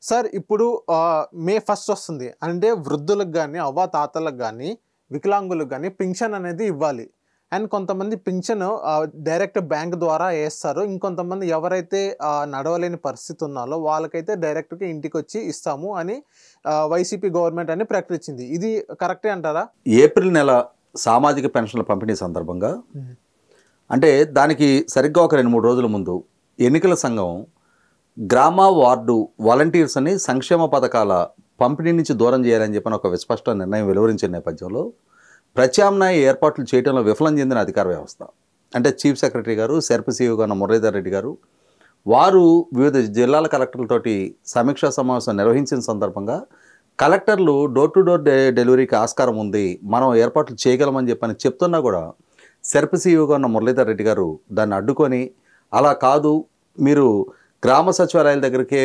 Sir ఇప్పుడు May first వస్తుంది. అంటే వృద్ధులకు గాని, అవ్వాతాతలకు గాని, వికలాంగులకు గాని పింఛన్ అనేది ఇవ్వాలి. అండ్ కొంతమంది పింఛన్ డైరెక్ట్ బ్యాంక్ ద్వారా ఏస్తారు. ఇంకొంతమంది ఎవరైతే నడవలేని పరిస్థితి ఉన్నాలో వాళ్ళకైతే డైరెక్ట్‌గా ఇంటికొచ్చి ఇస్తాము అని వైసీపీ గవర్నమెంట్ అని ప్రకటించింది. ఇది కరెక్టే అంటారా? ఏప్రిల్ నెల సామాజిక పెన్షన్ల పంపిణీ సందర్భంగా అంటే దానికి సరిగ్గా ఒక 2-3 రోజుల ముందు ఎన్నికల సంఘం గ్రామ వార్డు వాలంటీర్స్ అని సంక్షేమ పథకాల పంపిణీ నుంచి దూరం చేయాలని చెప్పిన ఒక విస్పష్ట నిర్ణయం వెలువరించిన నేపథ్యంలో ప్రత్యామ్నాయ ఏర్పాట్లు చేయడంలో విఫలం చెందిన అధికార వ్యవస్థ అంటే చీఫ్ సెక్రటరీ గారు సిఆర్పిసిఓ గారు మురళీధర్ రెడ్డి గారు వారు వివిధ జిల్లాల కలెక్టర్లతోటి సమీక్షా సమావేశం నిర్వహించిన సందర్భంగా కలెక్టర్లు డోర్ టు డోర్ డెలివరీకి ఆస్కారం ఉంది, మనం ఏర్పాట్లు చేయగలమని చెప్పని చెప్తున్నా కూడా సిఆర్పిసిఓగా ఉన్న మురళీధర్ రెడ్డి గారు దాన్ని అడ్డుకొని అలా కాదు, మీరు గ్రామ సచివాలయాల దగ్గరికే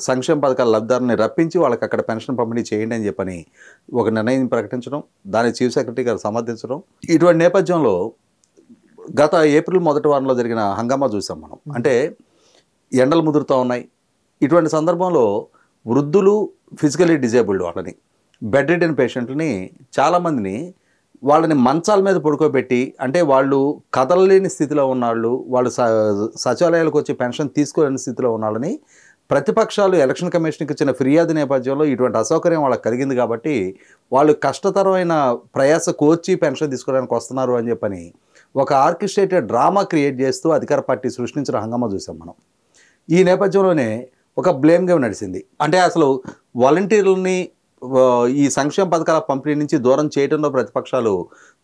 సంక్షేమ పథకాల లబ్ధిదారుని రప్పించి వాళ్ళకి అక్కడ పెన్షన్ పంపిణీ చేయండి అని చెప్పని ఒక నిర్ణయం ప్రకటించడం, దాన్ని చీఫ్ సెక్రటరీ గారు సమర్థించడం. ఇటువంటి నేపథ్యంలో గత ఏప్రిల్ మొదటి వారంలో జరిగిన హంగామా చూసాం మనం. అంటే ఎండలు ముదురుతూ ఉన్నాయి. ఇటువంటి సందర్భంలో వృద్ధులు, ఫిజికలీ డిజేబుల్డ్ వాళ్ళని, బెడ్ రిడెన్ పేషెంట్లని చాలామందిని వాళ్ళని మంచాల మీద పడుకోబెట్టి అంటే వాళ్ళు కదలలేని స్థితిలో ఉన్నవాళ్ళు, వాళ్ళు సచివాలయాలకు వచ్చి పెన్షన్ తీసుకోలేని స్థితిలో ఉన్న వాళ్ళని ప్రతిపక్షాలు ఎలక్షన్ కమిషన్కి ఇచ్చిన ఫిర్యాదు నేపథ్యంలో ఇటువంటి అసౌకర్యం వాళ్ళకి కలిగింది కాబట్టి వాళ్ళు కష్టతరమైన ప్రయాస కోర్చి పెన్షన్ తీసుకోవడానికి వస్తున్నారు అని చెప్పని ఒక ఆర్కెస్ట్రేటెడ్ డ్రామా క్రియేట్ చేస్తూ అధికార పార్టీ సృష్టించిన హంగామా చూసాం మనం. ఈ నేపథ్యంలోనే ఒక బ్లేమ్ గేమ్ నడిచింది. అంటే అసలు వాలంటీర్లని ఈ సంక్షేమ పథకాల పంపిణీ నుంచి దూరం చేయడంలో ప్రతిపక్షాలు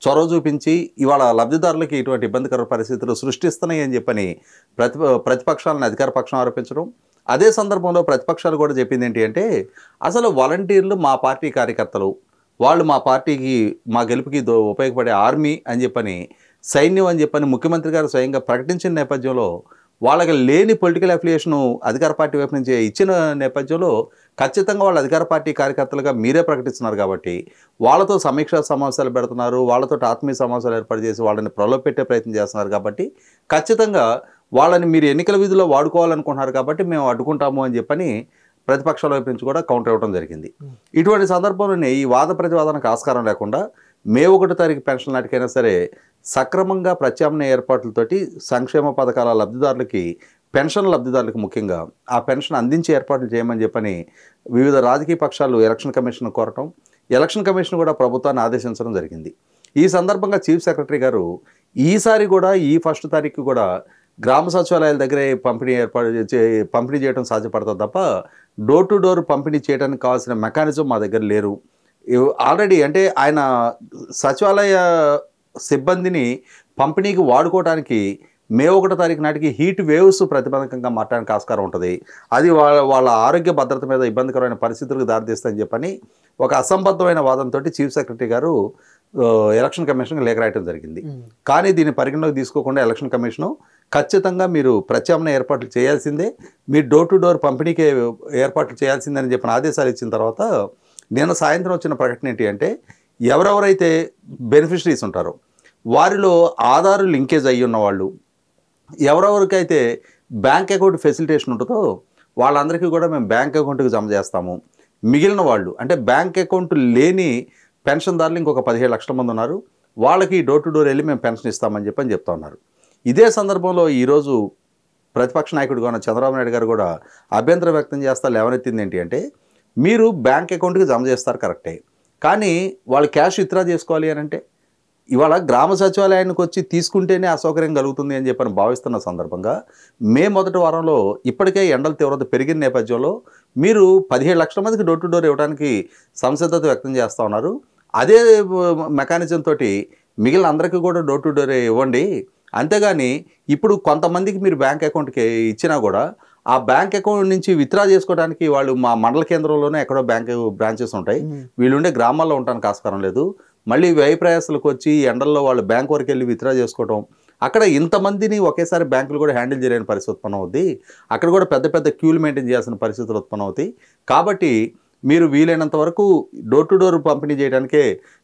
చొరవ చూపించి ఇవాళ లబ్ధిదారులకి ఇటువంటి ఇబ్బందికర పరిస్థితులు సృష్టిస్తున్నాయి అని చెప్పని ప్రతిపక్షాలను అధికార పక్షం ఆరోపించడం. అదే సందర్భంలో ప్రతిపక్షాలు కూడా చెప్పింది ఏంటి అంటే అసలు వాలంటీర్లు మా పార్టీ కార్యకర్తలు, వాళ్ళు మా పార్టీకి మా గెలుపుకి ఉపయోగపడే ఆర్మీ అని చెప్పని, సైన్యం అని చెప్పని ముఖ్యమంత్రి గారు స్వయంగా ప్రకటించిన నేపథ్యంలో వాళ్ళకి లేని పొలిటికల్ అఫిలియేషను అధికార పార్టీ వైపు నుంచి ఇచ్చిన నేపథ్యంలో ఖచ్చితంగా వాళ్ళు అధికార పార్టీ కార్యకర్తలుగా మీరే ప్రకటిస్తున్నారు కాబట్టి వాళ్ళతో సమీక్షా సమావేశాలు పెడుతున్నారు, వాళ్ళతో ఆత్మీయ సమావేశాలు ఏర్పాటు చేసి వాళ్ళని ప్రలోభపెట్టే ప్రయత్నం చేస్తున్నారు కాబట్టి ఖచ్చితంగా వాళ్ళని మీరు ఎన్నికల విధుల్లో వాడుకోవాలనుకుంటున్నారు కాబట్టి మేము అడ్డుకుంటాము అని చెప్పని ప్రతిపక్షాల వైపు నుంచి కూడా కౌంటర్ ఇవ్వడం జరిగింది. ఇటువంటి సందర్భంలోనే ఈ వాద ప్రతివాదనకు ఆస్కారం లేకుండా మే 1 తారీఖు పెన్షన్ నాటికైనా సరే సక్రమంగా ప్రత్యామ్నాయ ఏర్పాట్లతోటి సంక్షేమ పథకాల లబ్ధిదారులకి, పెన్షన్ లబ్ధిదారులకు ముఖ్యంగా ఆ పెన్షన్ అందించే ఏర్పాట్లు చేయమని చెప్పని వివిధ రాజకీయ పక్షాలు ఎలక్షన్ కమిషన్ కోరటం, ఎలక్షన్ కమిషన్ కూడా ప్రభుత్వాన్ని ఆదేశించడం జరిగింది. ఈ సందర్భంగా చీఫ్ సెక్రటరీ గారు ఈసారి కూడా ఈ 1 తారీఖు కూడా గ్రామ సచివాలయాల దగ్గరే పంపిణీ చేయడం సాధ్యపడుతుంది తప్ప డోర్ టు డోర్ పంపిణీ చేయడానికి కావాల్సిన మెకానిజం మా దగ్గర లేరు. ఆల్రెడీ అంటే ఆయన సచివాలయ సిబ్బందిని పంపిణీకి వాడుకోవడానికి మే 1 తారీఖు నాటికి హీట్ వేవ్స్ ప్రతిబంధకంగా మారడానికి ఆస్కారం ఉంటుంది. అది వాళ్ళ ఆరోగ్య భద్రత మీద ఇబ్బందికరమైన పరిస్థితులకు దారితీస్తుందని చెప్పని ఒక అసంబద్ధమైన వాదంతో చీఫ్ సెక్రటరీ గారు ఎలక్షన్ కమిషన్కి లేఖ రాయడం జరిగింది. కానీ దీన్ని పరిగణలోకి తీసుకోకుండా ఎలక్షన్ కమిషను ఖచ్చితంగా మీరు ప్రత్యామ్నాయ ఏర్పాట్లు చేయాల్సిందే, మీరు డోర్ టు డోర్ పంపిణీకి ఏర్పాట్లు చేయాల్సిందని చెప్పిన ఆదేశాలు ఇచ్చిన తర్వాత నిన్న సాయంత్రం వచ్చిన ప్రకటన ఏంటి అంటే ఎవరెవరైతే బెనిఫిషరీస్ ఉంటారో వారిలో ఆధార్ లింకేజ్ అయ్యి ఉన్న వాళ్ళు, ఎవరెవరికైతే బ్యాంక్ అకౌంట్ ఫెసిలిటేషన్ ఉంటుందో వాళ్ళందరికీ కూడా మేము బ్యాంక్ అకౌంట్కి జమ చేస్తాము. మిగిలిన వాళ్ళు అంటే బ్యాంక్ అకౌంట్ లేని పెన్షన్దారులు ఇంకొక 17 లక్షల మంది ఉన్నారు, వాళ్ళకి డోర్ టు డోర్ వెళ్ళి మేము పెన్షన్ ఇస్తామని చెప్తా ఉన్నారు. ఇదే సందర్భంలో ఈరోజు ప్రతిపక్ష నాయకుడిగా ఉన్న చంద్రబాబు నాయుడు గారు కూడా అభ్యంతరం వ్యక్తం చేస్తా లేవనెత్తింది ఏంటి అంటే మీరు బ్యాంక్ అకౌంట్కి జమ చేస్తారు కరెక్టే, కానీ వాళ్ళు క్యాష్ విత్డ్రా చేసుకోవాలి అని అంటే ఇవాళ గ్రామ సచివాలయానికి వచ్చి తీసుకుంటేనే అసౌకర్యం కలుగుతుంది అని చెప్పని భావిస్తున్న సందర్భంగా మే 1 వారంలో ఇప్పటికే ఎండల తీవ్రత పెరిగిన నేపథ్యంలో మీరు 17 లక్షల మందికి డోర్ టు డోర్ ఇవ్వడానికి సంసిద్ధత వ్యక్తం చేస్తూ ఉన్నారు. అదే మెకానిజం తోటి మిగిలిన అందరికీ కూడా డోర్ టు డోర్ ఇవ్వండి, అంతేగాని ఇప్పుడు కొంతమందికి మీరు బ్యాంక్ అకౌంట్కి ఇచ్చినా కూడా ఆ బ్యాంక్ అకౌంట్ నుంచి విత్డ్రా చేసుకోవడానికి వాళ్ళు మా మండల కేంద్రంలోనే ఎక్కడో బ్యాంక్ బ్రాంచెస్ ఉంటాయి, వీళ్ళుండే గ్రామాల్లో ఉండడానికి ఆస్కారం లేదు, మళ్ళీ వ్యయ ప్రయాసాలకు వచ్చి ఎండల్లో వాళ్ళు బ్యాంక్ వరకు వెళ్ళి విత్డ్రా చేసుకోవడం, అక్కడ ఇంతమందిని ఒకేసారి బ్యాంకులు కూడా హ్యాండిల్ చేయలేని పరిస్థితి ఉత్పన్నం అవుద్ది, అక్కడ కూడా పెద్ద పెద్ద క్యూలు మెయింటైన్ చేయాల్సిన పరిస్థితులు ఉత్పన్నం అవుతాయి. కాబట్టి మీరు వీలైనంత వరకు డోర్ టు డోర్ పంపిణీ చేయడానికే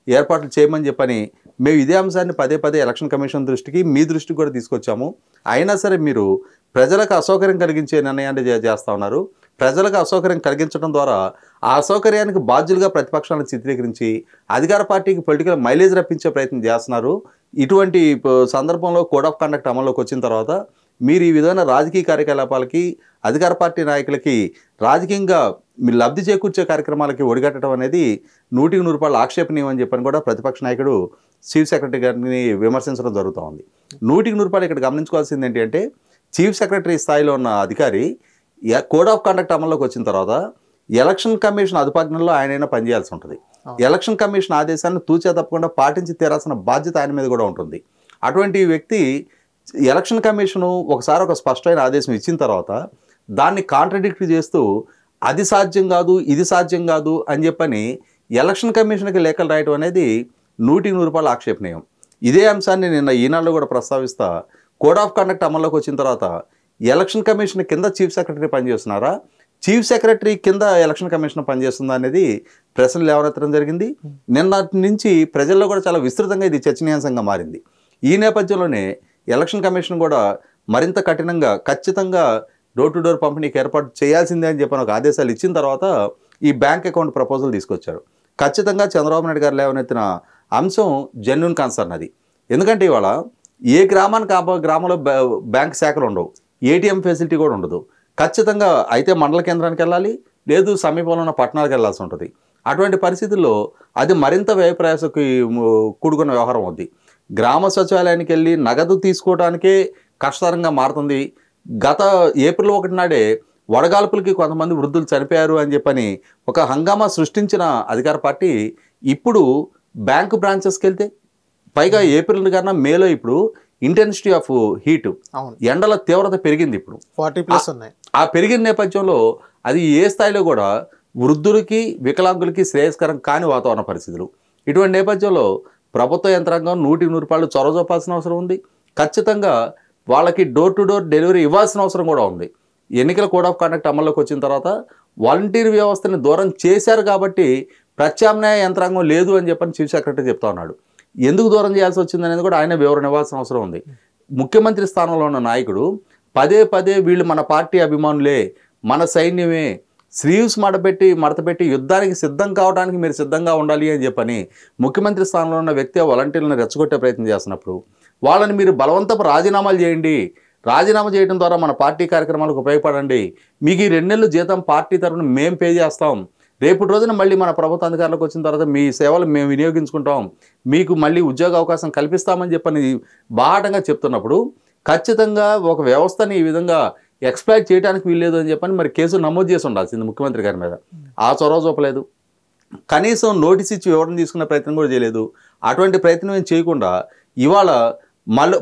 ఏర్పాట్లు చేయమని చెప్పని మేము ఇదే అంశాన్ని పదే పదే ఎలక్షన్ కమిషన్ దృష్టికి మీ దృష్టికి కూడా తీసుకొచ్చాము. అయినా సరే మీరు ప్రజలకు అసౌకర్యం కలిగించే నిర్ణయాన్ని చేస్తూ ఉన్నారు. ప్రజలకు అసౌకర్యం కలిగించడం ద్వారా ఆ అసౌకర్యానికి బాధ్యులుగా ప్రతిపక్షాలను చిత్రీకరించి అధికార పార్టీకి పొలిటికల్ మైలేజ్ రప్పించే ప్రయత్నం చేస్తున్నారు. ఇటువంటి సందర్భంలో కోడ్ ఆఫ్ కండక్ట్ అమల్లోకి వచ్చిన తర్వాత మీరు ఈ విధమైన రాజకీయ కార్యకలాపాలకి అధికార పార్టీ నాయకులకి రాజకీయంగా మీరు లబ్ధి చేకూర్చే కార్యక్రమాలకి ఒడిగట్టడం అనేది 100% ఆక్షేపణీయం అని చెప్పని కూడా ప్రతిపక్ష నాయకుడు చీఫ్ సెక్రటరీ గారిని విమర్శించడం జరుగుతూ ఉంది. 100% ఇక్కడ గమనించుకోవాల్సింది ఏంటి అంటే చీఫ్ సెక్రటరీ స్థాయిలో ఉన్న అధికారి కోడ్ ఆఫ్ కండక్ట్ అమల్లోకి వచ్చిన తర్వాత ఎలక్షన్ కమిషన్ అదుపాజ్ఞల్లో ఆయనైనా పనిచేయాల్సి ఉంటుంది. ఎలక్షన్ కమిషన్ ఆదేశాన్ని తూచా తప్పకుండా పాటించి తీరాల్సిన బాధ్యత ఆయన మీద కూడా ఉంటుంది. అటువంటి వ్యక్తి ఎలక్షన్ కమిషను ఒకసారి ఒక స్పష్టమైన ఆదేశం ఇచ్చిన తర్వాత దాన్ని కాంట్రడిక్ట్ చేస్తూ అది సాధ్యం కాదు ఇది సాధ్యం కాదు అని చెప్పని ఎలక్షన్ కమిషన్కి లేఖలు రాయటం అనేది 100% ఆక్షేపణీయం. ఇదే అంశాన్ని నిన్న ఈనాడులో కూడా ప్రస్తావిస్తా కోడ్ ఆఫ్ కండక్ట్ అమల్లోకి వచ్చిన తర్వాత ఎలక్షన్ కమిషన్ కింద చీఫ్ సెక్రటరీ పనిచేస్తున్నారా, చీఫ్ సెక్రటరీ కింద ఎలక్షన్ కమిషన్ పనిచేస్తుందా అనేది ప్రశ్నలు లేవనెత్తడం జరిగింది. నిన్నటి నుంచి ప్రజల్లో కూడా చాలా విస్తృతంగా ఇది చర్చనీయాంశంగా మారింది. ఈ నేపథ్యంలోనే ఎలక్షన్ కమిషన్ కూడా మరింత కఠినంగా ఖచ్చితంగా డోర్ టు డోర్ పంపిణీకి ఏర్పాటు చేయాల్సిందే అని చెప్పిన ఒక ఆదేశాలు ఇచ్చిన తర్వాత ఈ బ్యాంక్ అకౌంట్ ప్రపోజల్ తీసుకొచ్చారు. ఖచ్చితంగా చంద్రబాబు నాయుడు గారు లేవనెత్తిన అంశం జెన్యూన్ కన్సర్న్ అది. ఎందుకంటే ఇవాళ ఏ గ్రామానికి గ్రామంలో బ్యాంక్ శాఖలు ఉండవు, ఏటీఎం ఫెసిలిటీ కూడా ఉండదు. ఖచ్చితంగా అయితే మండల కేంద్రానికి వెళ్ళాలి, లేదు సమీపంలో ఉన్న పట్టణాలకు వెళ్ళాల్సి ఉంటుంది. అటువంటి పరిస్థితుల్లో అది మరింత వ్యయ ప్రయాసకి కూడుకున్న వ్యవహారం అవుద్ది. గ్రామ సచివాలయానికి వెళ్ళి నగదు తీసుకోవడానికే కష్టతరంగా మారుతుంది. గత ఏప్రిల్ 1 నాడే వడగాల్పులకి కొంతమంది వృద్ధులు చనిపోయారు అని చెప్పని ఒక హంగామా సృష్టించిన అధికార పార్టీ ఇప్పుడు బ్యాంకు బ్రాంచెస్కి వెళ్తే పైగా ఏప్రిల్ కన్నా మేలో ఇప్పుడు ఇంటెన్సిటీ ఆఫ్ హీట్ ఎండల తీవ్రత పెరిగింది. ఇప్పుడు 40+ ఉన్నాయి. ఆ పెరిగిన నేపథ్యంలో అది ఏ స్థాయిలో కూడా వృద్ధులకి వికలాంగులకి శ్రేయస్కరం కాని వాతావరణ పరిస్థితులు. ఇటువంటి నేపథ్యంలో ప్రభుత్వ యంత్రాంగం 100% చొరవ చూపాల్సిన అవసరం ఉంది. ఖచ్చితంగా వాళ్ళకి డోర్ టు డోర్ డెలివరీ ఇవ్వాల్సిన అవసరం కూడా ఉంది. ఎన్నికల కోడ్ ఆఫ్ కండక్ట్ అమల్లోకి వచ్చిన తర్వాత వాలంటీర్ వ్యవస్థని దూరం చేశారు కాబట్టి ప్రత్యామ్నాయ యంత్రాంగం లేదు అని చెప్పని చీఫ్ సెక్రటరీ చెప్తా ఉన్నాడు. ఎందుకు దూరం చేయాల్సి వచ్చింది అనేది కూడా ఆయన వివరణ ఇవ్వాల్సిన అవసరం ఉంది. ముఖ్యమంత్రి స్థానంలో ఉన్న నాయకుడు పదే వీళ్ళు మన పార్టీ అభిమానులే, మన సైన్యమే, స్లీవ్స్ మడతపెట్టి యుద్ధానికి సిద్ధం కావడానికి మీరు సిద్ధంగా ఉండాలి అని చెప్పని ముఖ్యమంత్రి స్థానంలో ఉన్న వ్యక్తి వాలంటీర్లను రెచ్చగొట్టే ప్రయత్నం చేస్తున్నప్పుడు వాళ్ళని మీరు బలవంతపు రాజీనామాలు చేయండి, రాజీనామా చేయడం ద్వారా మన పార్టీ కార్యక్రమాలకు ఉపయోగపడండి, మీకు ఈ 2 నెలలు జీతం పార్టీ తరఫున మేము పే చేస్తాం, రేపటి రోజున మళ్ళీ మన ప్రభుత్వ అధికారులకు వచ్చిన తర్వాత మీ సేవలు మేము వినియోగించుకుంటాం, మీకు మళ్ళీ ఉద్యోగ అవకాశం కల్పిస్తామని చెప్పని బాహాటంగా చెప్తున్నప్పుడు ఖచ్చితంగా ఒక వ్యవస్థని ఈ విధంగా ఎక్స్ప్లాయిట్ చేయడానికి వీల్లేదు అని చెప్పని మరి కేసు నమోదు చేసి ఉండాల్సింది ముఖ్యమంత్రి గారి మీద. ఆ చొరవ చూపలేదు. కనీసం నోటీస్ ఇచ్చి వివరణ తీసుకునే ప్రయత్నం కూడా చేయలేదు. అటువంటి ప్రయత్నం ఏం చేయకుండా ఇవాళ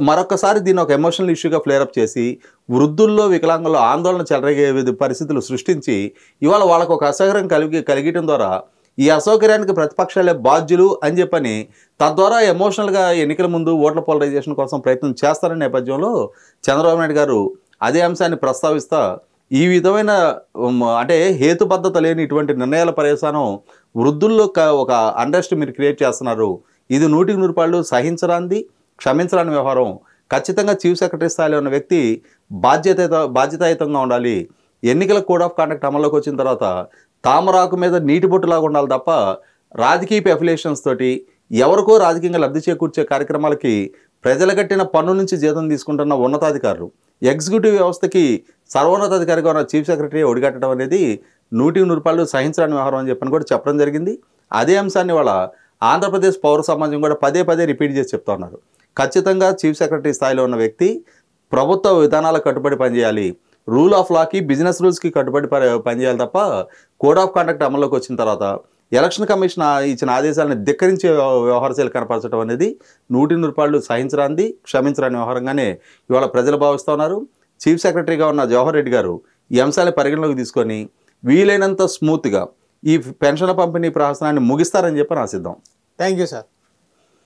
మరొకసారి దీన్ని ఒక ఎమోషనల్ ఇష్యూగా ఫ్లేరప్ చేసి వృద్ధుల్లో వికలాంగుల్లో ఆందోళన చెలరేగే పరిస్థితులు సృష్టించి ఇవాళ వాళ్ళకు ఒక అసౌకర్యం కలిగటం ద్వారా ఈ అసౌకర్యానికి ప్రతిపక్షాలే బాధ్యులు అని చెప్పని తద్వారా ఎమోషనల్గా ఎన్నికల ముందు ఓట్ల పోలరైజేషన్ కోసం ప్రయత్నం చేస్తారనే నేపథ్యంలో చంద్రబాబు నాయుడు గారు అదే అంశాన్ని ప్రస్తావిస్తా ఈ విధమైన అంటే హేతుబద్ధత లేని ఇటువంటి నిర్ణయాల పర్యవసానం వృద్ధుల్లో ఒక అండర్స్ట్ మీరు క్రియేట్ చేస్తున్నారు. ఇది 100% సహించరాంది, క్షమించరాని వ్యవహారం. ఖచ్చితంగా చీఫ్ సెక్రటరీ స్థాయిలో ఉన్న వ్యక్తి బాధ్యతాయుతంగా ఉండాలి. ఎన్నికల కోడ్ ఆఫ్ కండక్ట్ అమల్లోకి వచ్చిన తర్వాత తామరాకు మీద నీటి బొట్టులాగా ఉండాలి తప్ప రాజకీయ అఫిలియేషన్స్ తోటి ఎవరికో రాజకీయంగా లబ్ధి చేకూర్చే కార్యక్రమాలకి ప్రజలు కట్టిన పన్ను నుంచి జీతం తీసుకుంటున్న ఉన్నతాధికారులు ఎగ్జిక్యూటివ్ వ్యవస్థకి సర్వోన్నతాధికారిగా ఉన్న చీఫ్ సెక్రటరీ ఒడిగట్టడం అనేది 100% సహించరాని వ్యవహారం అని చెప్పని కూడా చెప్పడం జరిగింది. అదే అంశాన్ని వాళ్ళ ఆంధ్రప్రదేశ్ పౌర సమాజం కూడా పదే రిపీట్ చేసి చెప్తా ఉన్నారు. ఖచ్చితంగా చీఫ్ సెక్రటరీ స్థాయిలో ఉన్న వ్యక్తి ప్రభుత్వ విధానాలకు కట్టుబడి పనిచేయాలి, రూల్ ఆఫ్ లాకి బిజినెస్ రూల్స్కి కట్టుబడి పనిచేయాలి తప్ప కోడ్ ఆఫ్ కండక్ట్ అమల్లోకి వచ్చిన తర్వాత ఎలక్షన్ కమిషన్ ఇచ్చిన ఆదేశాలను ధిక్కరించే వ్యవహారశైలి కనపరచడం అనేది 100% సహించరాంది, క్షమించరాని వ్యవహారంగానే ఇవాళ ప్రజలు భావిస్తూ ఉన్నారు. చీఫ్ సెక్రటరీగా ఉన్న జవహర్ రెడ్డి గారు ఈ అంశాన్ని పరిగణలోకి తీసుకొని వీలైనంత స్మూత్గా ఈ పెన్షన్ల పంపిణీ ప్రహసనాన్ని ముగిస్తారని చెప్పి ఆశిద్దాం. Thank you sir.